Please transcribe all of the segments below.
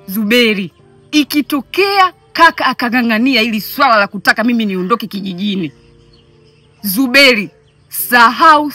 Zuberi, ikitokea kaka akagangania ili swala la kutaka mimi niondoke kijijini, Zuberi, sahau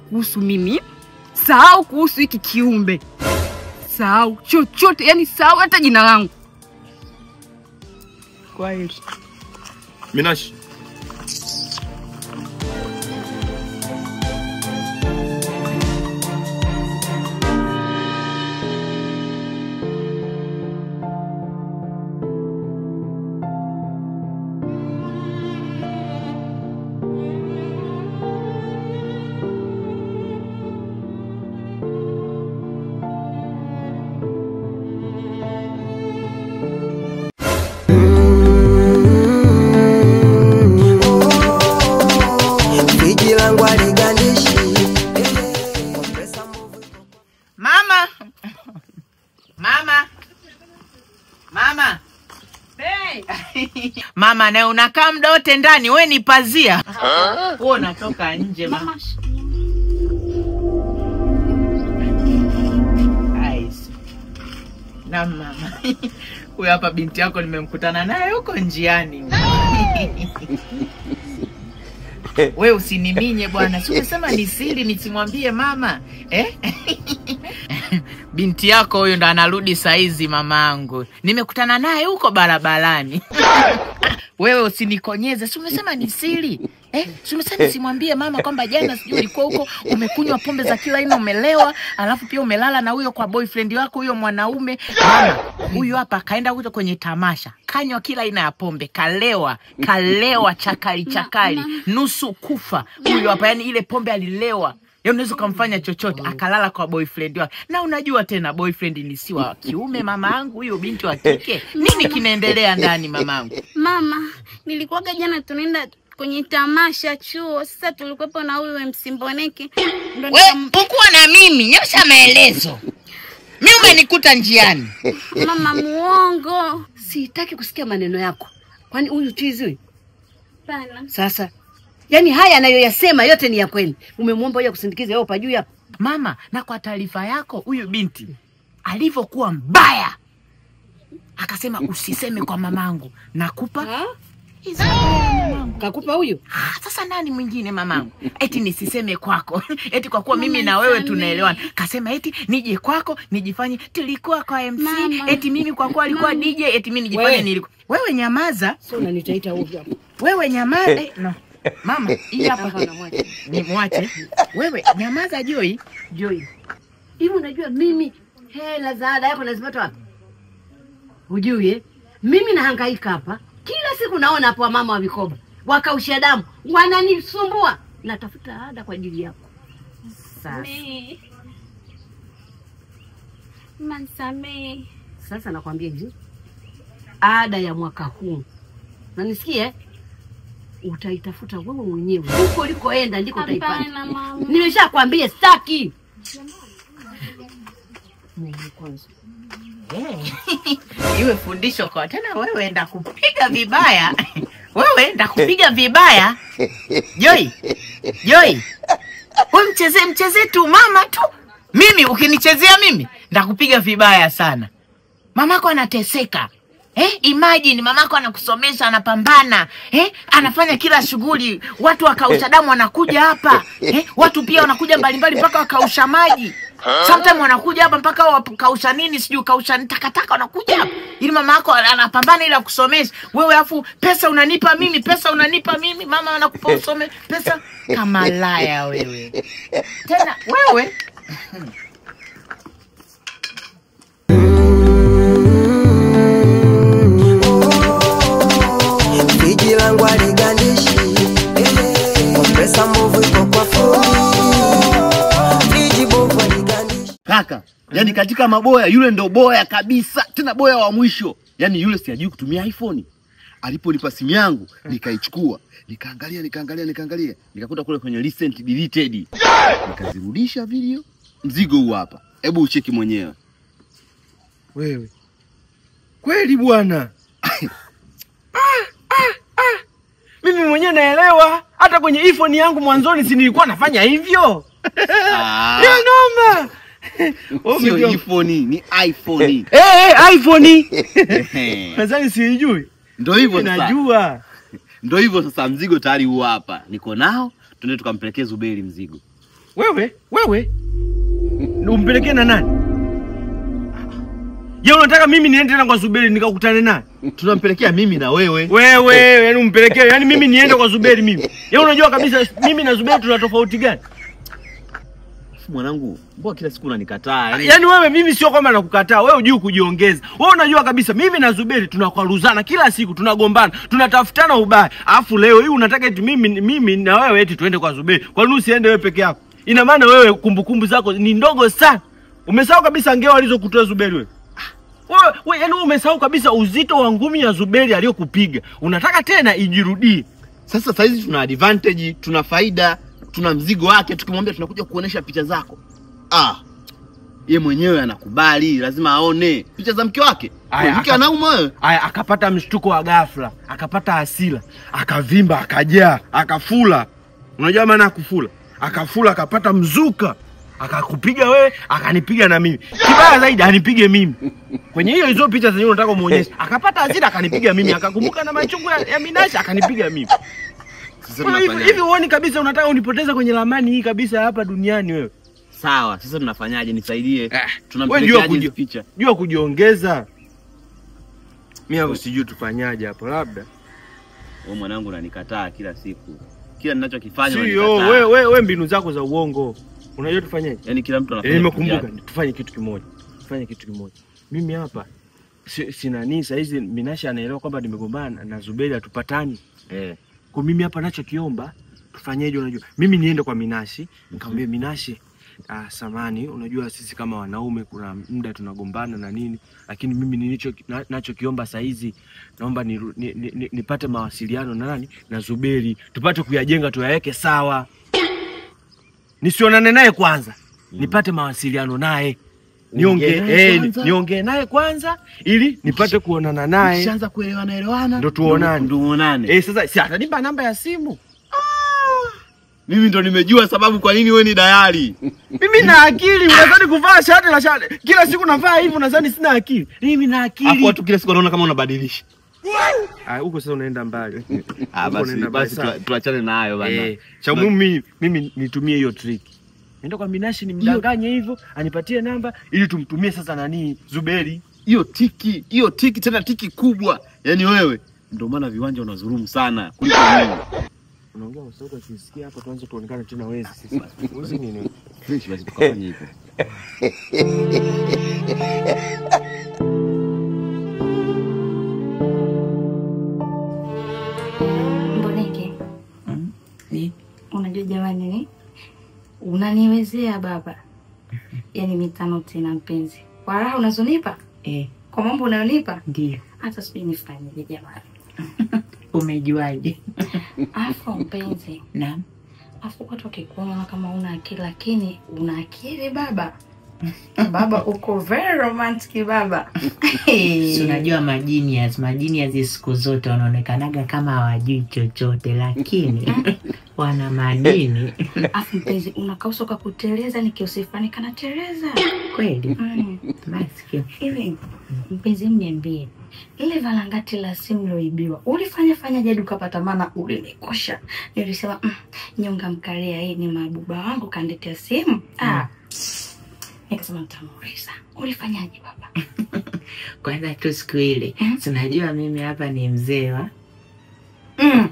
kuhusu mimi. Sahau kuhusu hiki kiumbe. Sahau chochote, yani sahau hata jina langu. Kwa hiyo Minashi, Mama na unakaa muda wote ndani, wewe ni pazia. Wewe unatoka nje mama. Na mama. Huyu hapa binti yako nimemkutana naye huko njiani. Wewe usiniminye bwana. Si umesema ni siri nisimwambie mama? Binti yako huyo ndo anarudi saizi mamangu. Nimekutana naye huko barabarani. Wewe usinikonyeze. Si umesema ni siri? Si umesema nisimwambie mama kwamba jana sijui ulikuwa huko umekunywa pombe za kila aina, umelewa, alafu pia umelala na huyo kwa boyfriend wako huyo mwanaume. Mama, huyu hapa kaenda huko kwenye tamasha. Kanywa kila aina ya pombe, kalewa chakali, nusu kufa. Huyu hapa yani ile pombe alilewa. Yeye unaweza kumfanya chochote, akalala kwa boyfriend wake. Na unajua tena boyfriend ni si wa kiume mamangu, huyo binti wa kike. Nini kinaendelea ndani mamangu? Mama, nilikuwaga jana tunaenda kwenye tamasha chuo. Sasa tulikuwepo na huyu Msimboneke. Wewe ukuwa na mimi, nyosha maelezo. Mimi umenikuta njiani. Mama muongo. Sitaki kusikia maneno yako. Kwani huyu chizi huyu? Pana. Sasa yani haya anayoyasema yote ni ya kweli. Umemwomba yeye kusindikiza yeye pajuu hapa. Mama, na kwa taarifa yako huyu binti alivyokuwa mbaya akasema usiseme kwa mamangu. Nakupa hizo mamangu. Kakupa huyu? Sasa nani mwingine mamangu? Eti nisiseme kwako. Eti kwa kuwa mimi na wewe tunaelewana. Kasema eti nije kwako, nijifanye tulikuwa kwa MC. Mama. Eti mimi kwa kuwa alikuwa DJ, eti mimi nijifanye nilikuwa. Wewe nyamaza. Sio unanitaita ovyo hapo. Wewe nyamaza. No. Mama, hii hapa ni mwache. Wewe nyamaza Joy. Hivi unajua mimi hela za ada yako nazipata wapi? Ujue mimi nahangaika hapa. Kila siku naona hapo mama wa vikoba wakausha damu, wananisumbua. Natafuta ada kwa ajili yako. Sasa Mansame. Sasa nakwambia hivi. Ada ya mwaka huu. Nanisikie? Utaitafuta wewe mwenyewe. Huko ulikoenda ndiko utaipata. Hapana mama. Nimeshakwambia sitaki. Mimi kwanza. Iwe fundisho kwa tena wewe enda kupiga vibaya. Wewe enda kupiga vibaya. Joy. Wewe mcheze tu mama tu. Mimi ukinichezea mimi ndakupiga vibaya sana. Mamako anateseka. Imagine mamako anakusomesha, anapambana, anafanya kila shughuli, watu wakausha damu wanakuja hapa, watu pia wanakuja mbalimbali mpaka wakausha maji. Sometimes wanakuja hapa mpaka wakausha nini, sijui kausha takataka wanakuja hapa. Ili mamako anapambana ili akusomeshe. Wewe afu pesa unanipa mimi, mama anakupa usome pesa kama laya wewe. Tena wewe kaka, yani katika maboya yule ndo boya kabisa, tena boya wa mwisho. Yani yule si ajui kutumia iPhone. Alipolipa simu yangu, nikaichukua, nikaangalia, nikakuta kule kwenye recent deleted. Nikazirudisha video. Mzigo huu hapa. Hebu ucheki mwenyewe. Wewe. Kweli bwana. Mimi mwenyewe naelewa. Hata kwenye iPhone yangu mwanzoni si nilikuwa nafanya hivyo. Ya noma. Sio iPhone, ni iPhone. iPhone. Nadhani siijui. Ndio hivyo sasa. Najua. Ndio hivyo sasa, mzigo tayari huo hapa. Niko nao, twende tukampelekee Zuberi mzigo. Wewe? Umpelekee na nani? Je, unataka mimi niende tena kwa Zuberi nikakutane naye? Tunampelekea mimi na wewe. Wewe, yaani umpelekee, yaani mimi niende kwa Zuberi mimi. Yeye unajua kabisa mimi na Zuberi tuna tofauti gani? Mwanangu, mbona kila siku unanikataa? Yaani wewe mimi sio kwamba nakukataa, wewe hujui kujiongeza. Wewe unajua kabisa mimi na Zuberi tunakwaruzana kila siku, tunagombana, tunatafutana ubaya. Alafu leo hii unataka eti mimi na wewe eti tuende kwa Zuberi. Kwa nini usiende wewe peke yako? Ina maana wewe kumbukumbu zako ni ndogo sana. Umesahau kabisa ngeo alizokutoa Zuberi wewe. Wewe yaani umesahau kabisa uzito wa ngumi ya Zuberi aliyokupiga. Unataka tena ijirudie. Sasa saizi tuna advantage, tuna faida, tuna mzigo wake, tukimwambia tunakuja kuonesha picha zako. Yeye mwenyewe anakubali, lazima aone picha za mke wake. Mke anauma wewe. Aya, akapata mshtuko wa ghafla, akapata hasira, akavimba, akajaa, akafula. Unajua maana ya kufula? Akafula, akapata mzuka. Akakupiga wewe, akanipiga na mimi. Kibaya zaidi anipige mimi. Kwenye hizo picha zenyewe unataka muonyeshe. Akapata hasira, akanipiga mimi, akakumbuka na machungu ya Minashi, akanipiga mimi. Sasa hivi uone kabisa unataka unipoteza kwenye ramani hii kabisa hapa duniani wewe. Sawa, sasa tunafanyaje? Nisaidie. Tunampelekaje hizo picha? Jua kujiongeza. Mimi hapo sijui tufanyaje hapo labda. Wewe mwanangu unanikataa kila siku. Kila ninachokifanya unanikataa. Sio, wewe mbinu zako za uongo. Unajua tufanyaje? Yaani kila mtu anafanya. Nimekumbuka, tufanye kitu kimoja. Mimi hapa sina nini saa hizi Minashi anaelewa kwamba nimegombana na Zuberi hatupatani. Kwa mimi hapa nachokiomba tufanyeje unajua? Mimi niende kwa Minashi, nikamwambie Minashi, samani unajua sisi kama wanaume kuna muda tunagombana na nini, lakini mimi nachokiomba saa hizi naomba nipate mawasiliano na nani? Na Zuberi, tupate kuyajenga tuyaweke sawa. Nisionane naye kwanza. Nipate mawasiliano naye. Niongee naye kwanza ili nipate kuonana naye. Kishaanza kuelewana. Ndio tuonane. Sasa si atanipa namba ya simu. Mimi ndo nimejua sababu kwa nini wewe ni dayari. Mimi na akili, unadhani kuvaa shati la shati. Kila siku navaa hivi unadhani sina akili. Mimi na akili. Hapo watu kila siku wanaona kama unabadilisha. Huko sasa unaenda mbali. Basi tuachane na hayo bana. Cha mimi nitumie hiyo trick. Nenda kwa Minashi nimdanganye hivyo, anipatie namba ili tumtumie sasa nani Zuberi. Hiyo tiki tena tiki kubwa. Yaani wewe ndio maana viwanja unazulumu sana kuliko mimi. Unaongea usauka ukisikia hapo tuanze tuonekane tena wezi sisi. Wezi nini? Fresh basi tukafanye hivyo. Mboneke. Unajua jamani ni? Unaniwezea baba. Yaani mitano tena mpenzi. Kwa raha unazonipa? Kwa mambo unayonipa? Ndio. Hata sijui nifanyeje jamani. Umejuaje? Afu mpenzi. Naam. Afu watu wakikuona kama una akili lakini una akili baba. Baba uko very romantic baba. Si unajua majini siku zote wanaonekanaga kama hawajui chochote lakini wana madini. Afu mpenzi unakausa kwa kuteleza nikiusifani kana teleza. Kweli? Basi hivi mpenzi mniambie. Ile valangati la simu loibiwa. Ulifanya jadi ukapata maana ulinikosha. Nilisema nyonga mkaria hii ni mabuba wangu kandetea simu. Nikasema nitamuuliza. Ulifanyaje baba? Kwanza tu siku ile, tunajua mimi hapa ni mzee wa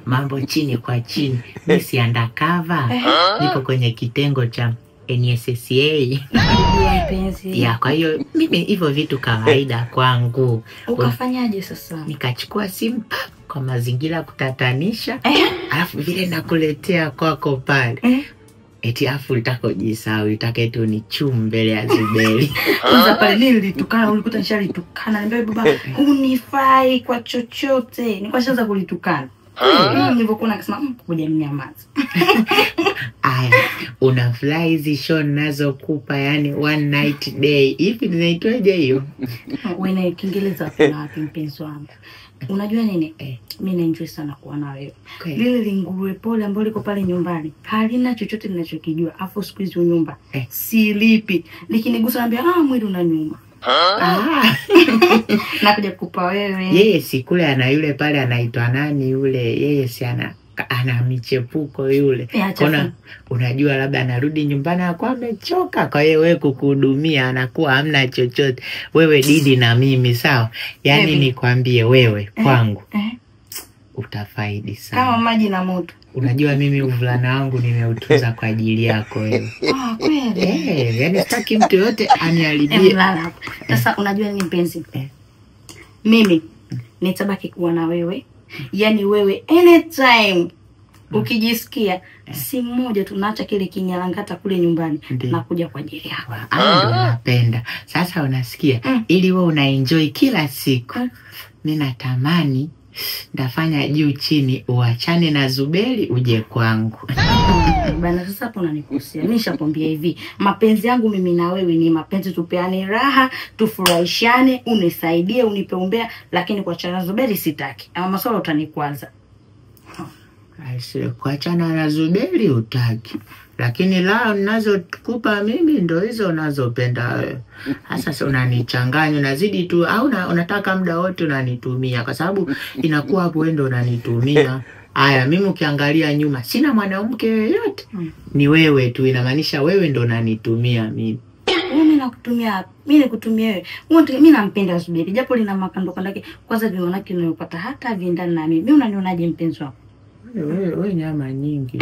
mambo chini kwa chini. Mimi si undercover. Niko kwenye kitengo cha NSSA. Ya, kwa hiyo mimi hivyo vitu kawaida kwangu. Ukafanyaje sasa? Nikachukua simu kwa mazingira kutatanisha. Alafu vile nakuletea kwako pale. Eti afu utakojisahau utake tu ni chumbele ya Zuberi. Kwanza pale nilitukana ulikuta nishalitukana niambia baba unifai kwa chochote. Nilikuwa shaanza kulitukana. Nilipokuwa nakasema ngoja mnyamaze. Aya, unafly hizi show nazokupa yani one night day. Hivi zinaitwaje hiyo? Wewe Kiingereza kuna wapi mpenzi wangu? Unajua nini? Eh. Mimi naenjoy sana kuwa na wewe. Okay. Lile linguruwe pole ambalo liko pale nyumbani halina chochote ninachokijua. Afu siku hizi nyumba silipi. Likinigusa naambia mwili unaniuma. Nakuja kukupa wewe. Yeye si kule ana yule pale anaitwa nani yule? Yeye si ana michepuko yule. Unajua labda anarudi nyumbani akawa amechoka, kwa hiyo wewe kukuhudumia anakuwa hamna chochote. Wewe Didi na mimi sawa? Yaani nikwambie wewe kwangu utafaidi sana. Kama maji na moto. Unajua mimi uvulana wangu nimeutunza kwa ajili yako wewe. Kweli? Yaani sitaki mtu yote aniharibie. Sasa unajua nini mpenzi? Mimi nitabaki kuwa na wewe. Yaani wewe anytime ukijisikia simu moja tunaacha kile kinyalangata kule nyumbani na kuja kwa ajili yako. Ndio napenda. Sasa unasikia ili wewe unaenjoy kila siku. Mimi natamani ndafanya juu chini uachane na Zuberi uje kwangu. Bana sasa hapo unanikosea. Mimi nishakwambia hivi, mapenzi yangu mimi na wewe ni mapenzi tupeane raha, tufurahishane, unisaidie, unipe umbea, lakini kuachana na Zuberi sitaki. Ama masuala utanikwaza. Aisee, kuachana na Zuberi utaki. Lakini lao ninazokupa mimi ndo hizo unazopenda wewe. Sasa unanichanganya, unazidi tu au unataka muda wote unanitumia kwa sababu inakuwa hapo wewe ndo unanitumia. Haya, mimi ukiangalia nyuma sina mwanamke yoyote. Ni wewe tu, inamaanisha wewe ndo unanitumia mimi. Mimi nakutumia, mimi nikutumia wewe. Mimi nampenda Zuberi japo lina makando kandake. Kwanza viona kile unayopata hata viendana na mimi. Mimi unanionaje mpenzi wako? Wewe nyama nyingi.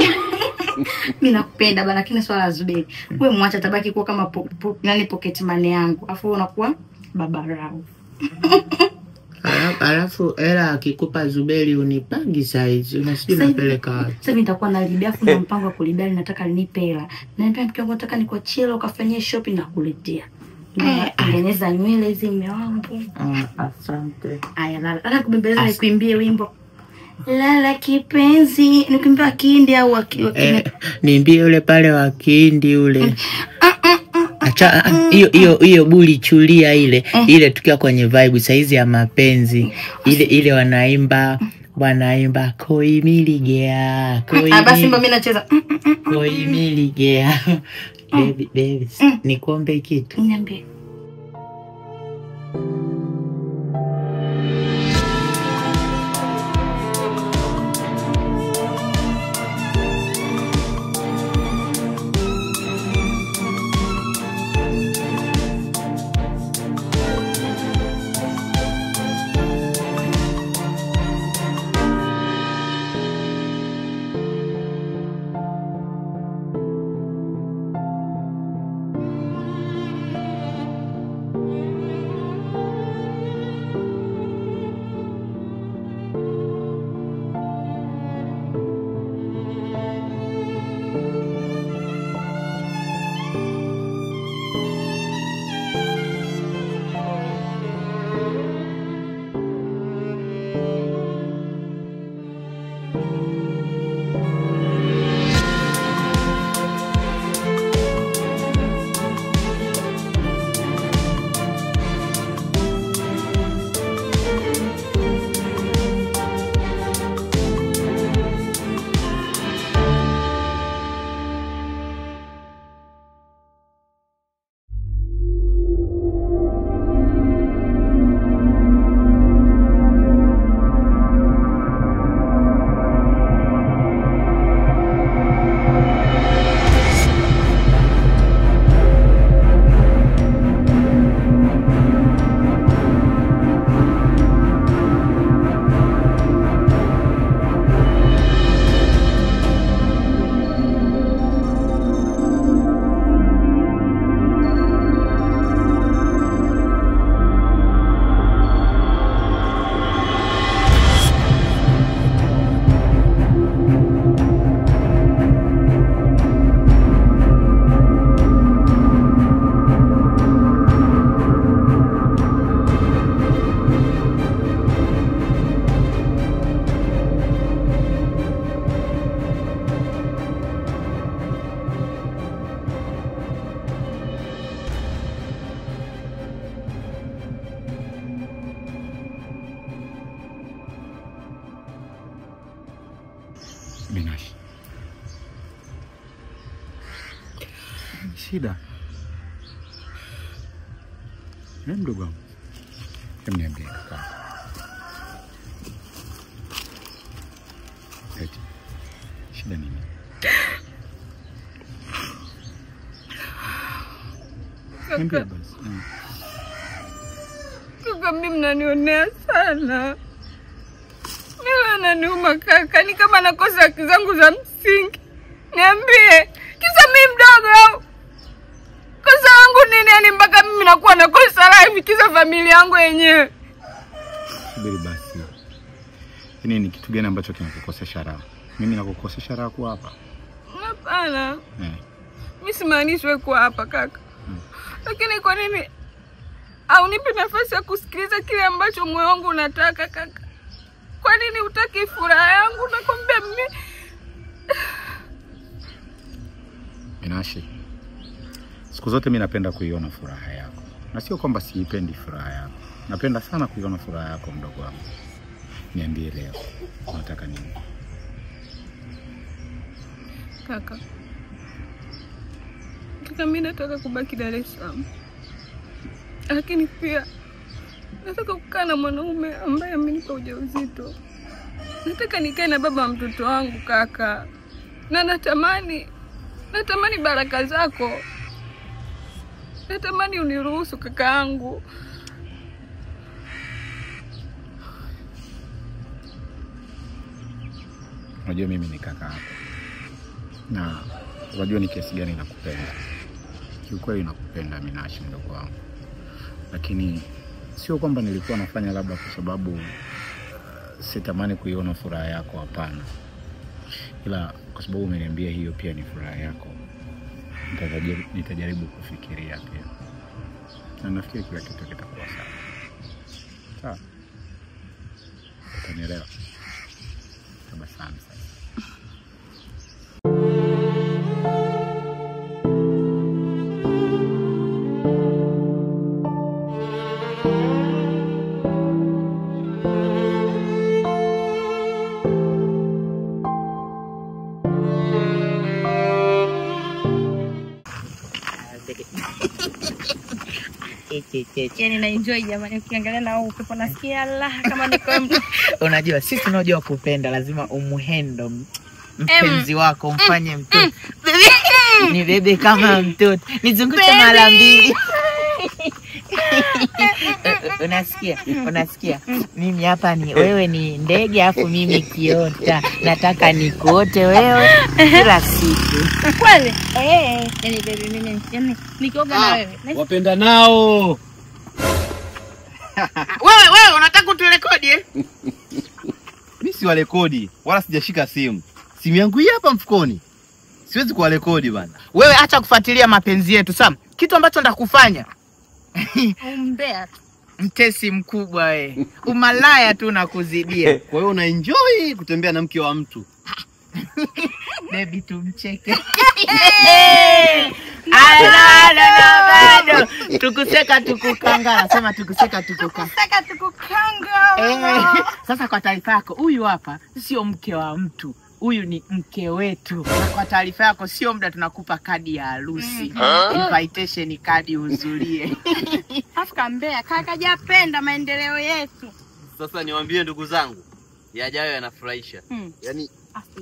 Mimi nakupenda bana, lakini swala la Zuberi. Wewe mwacha tabaki kuwa kama pocket money yangu. Afu unakuwa babarao. Alafu hela akikupa Zuberi unipangi saizi. Unasijui napeleka wapi. Sasa mimi nitakuwa nalibia afu na mpango wa kulibia nataka nipe hela. Naambia mke wangu nataka nikuachie hela ukafanyie shopping na kuletea. Tengeneza nywele hizi mume wangu. Asante. Aya lala. Ala kubembeleza nikuimbie wimbo. Lala kipenzi, nikimbia Kihindi au wa niimbie yule pale wa Kihindi ule. Acha hiyo buli chulia ile tukiwa kwenye vibe saizi ya mapenzi. Ile wanaimba koi miligea. Basi mimi nacheza. Koi miligea. Baby, nikuombe kitu. Niambie. Minashi. Shida. Mdogo wangu. Niambie kaka. Eti. Shida nini? Niambie basi. Kaka, mimi mnanionea sana. Mimi naniuma kaka, ni kama nakosa haki zangu za msingi. Niambie, kisa mimi mdogo au? Kosa wangu nini yani mpaka mimi nakuwa nakosa la hivi kisa familia yangu yenyewe? Subiri basi. Hii ni kitu gani ambacho kinakukosesha raha? Mimi nakukosesha raha kuwa hapa? Hapana. Mimi simaanishi wewe kuwa hapa kaka. Lakini kwa nini au nipe nafasi ya kusikiliza kile ambacho moyo wangu unataka kaka? Kwa nini hutaki furaha yangu? Nakwambia mimi Minashi. Siku zote mimi napenda kuiona furaha yako. Na sio kwamba siipendi furaha yako. Napenda sana kuiona furaha yako mdogo wangu. Niambie leo, unataka nini? Kaka, mimi nataka kubaki Dar es Salaam. Lakini pia nataka kukaa na mwanaume ambaye amenipa ujauzito. Nataka nikae na baba mtoto wangu kaka. Na natamani baraka zako. Natamani uniruhusu kaka yangu. Unajua mimi ni kaka yako. Na unajua ni kiasi gani nakupenda. Kiukweli nakupenda Minashi mdogo wangu. Lakini sio kwamba nilikuwa nafanya labda kwa sababu sitamani kuiona furaha yako, hapana. Ila kwa sababu umeniambia hiyo pia ni furaha yako, nitajaribu kufikiria pia. Na nafikiri kila kitu kitakuwa sawa. Sawa. Utanielewa. Tabasamu sasa. Yani na enjoy jamani, ukiangalia na upepo nasikia Allah kama niko mtu. Unajua sisi tunajua kupenda, lazima umuhendo mpenzi wako, umfanye mtoto. Ni bebe kama mtoto. Nizungushe mara mbili. Unasikia? Mimi hapa ni wewe ni ndege afu mimi kiota. Nataka nikuote wewe kila siku. Kweli? Yani baby mimi nikioga na wewe. Wapenda nao. Wewe unataka kuturekodi Mimi si warekodi, wala sijashika simu. Simu yangu hii hapa mfukoni. Siwezi kuwarekodi bana. Wewe acha kufuatilia mapenzi yetu, Sam. Kitu ambacho ndakufanya. Umbea. Mtesi mkubwa wewe. Umalaya tu nakuzidia. Kwa hiyo unaenjoy kutembea na mke wa mtu. Baby tumcheke. Bado. Tukuseka tukukanga. Nasema tukuseka tukukanga. Sasa kwa taarifa yako, huyu hapa sio mke wa mtu. Huyu ni mke wetu. Na kwa taarifa yako sio muda tunakupa kadi ya harusi. Invitation kadi uzulie. Afika mbea, kaka japenda maendeleo yetu. Sasa niwaambie ndugu zangu, yajayo yanafurahisha. Yaani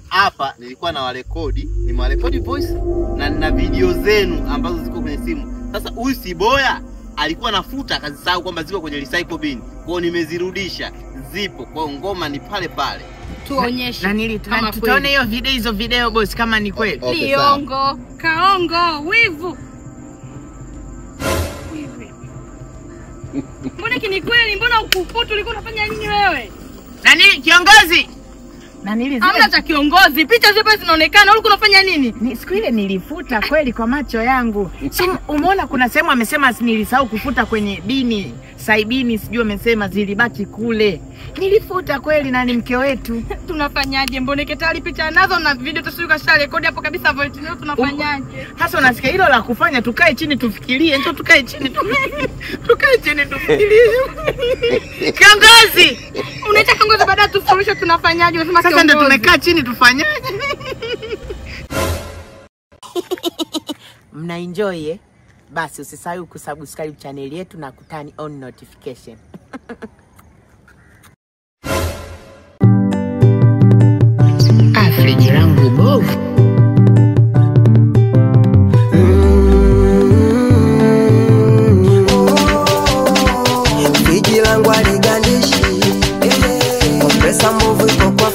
hapa nilikuwa na warekodi, nimewarekodi voice na nina video zenu ambazo ziko kwenye simu. Sasa huyu si boya alikuwa nafuta akazisahau kwamba ziko kwenye recycle bin. Kwa hiyo nimezirudisha, zipo. Kwa hiyo ngoma ni pale pale. Tuonyeshe. Na tutaone hizo video boss kama ni kweli. Okay, Liongo, kaongo, wivu. Mbona kini kweli? Mbona ukufutu ulikuwa unafanya nini wewe? Nani kiongozi? Hamna cha kiongozi. Picha zipo zinaonekana. Ulikuwa unafanya nini? Ni siku ile nilifuta kweli kwa macho yangu. Umeona kuna sehemu amesema nilisahau kufuta kwenye bini. Saibini sijui amesema zilibaki kule. Nilifuta kweli na ni mke wetu. Tunafanyaje? Mbona ketali picha nazo na video tushuka sha rekodi hapo kabisa voice note tunafanyaje? Sasa unasikia hilo la kufanya, tukae chini tufikirie. Ndio tukae chini tufikirie. Kiongozi! Unaita kiongozi baada tufu Suluhisho tunafanyaje? Unasema Sasa ndio tumekaa chini tufanyaje? Mna enjoy eh? Basi usisahau kusubscribe channel yetu na kutani on notification. Friji langu bovu. Friji langu aligandishi. Kompresa mbovu iko kwa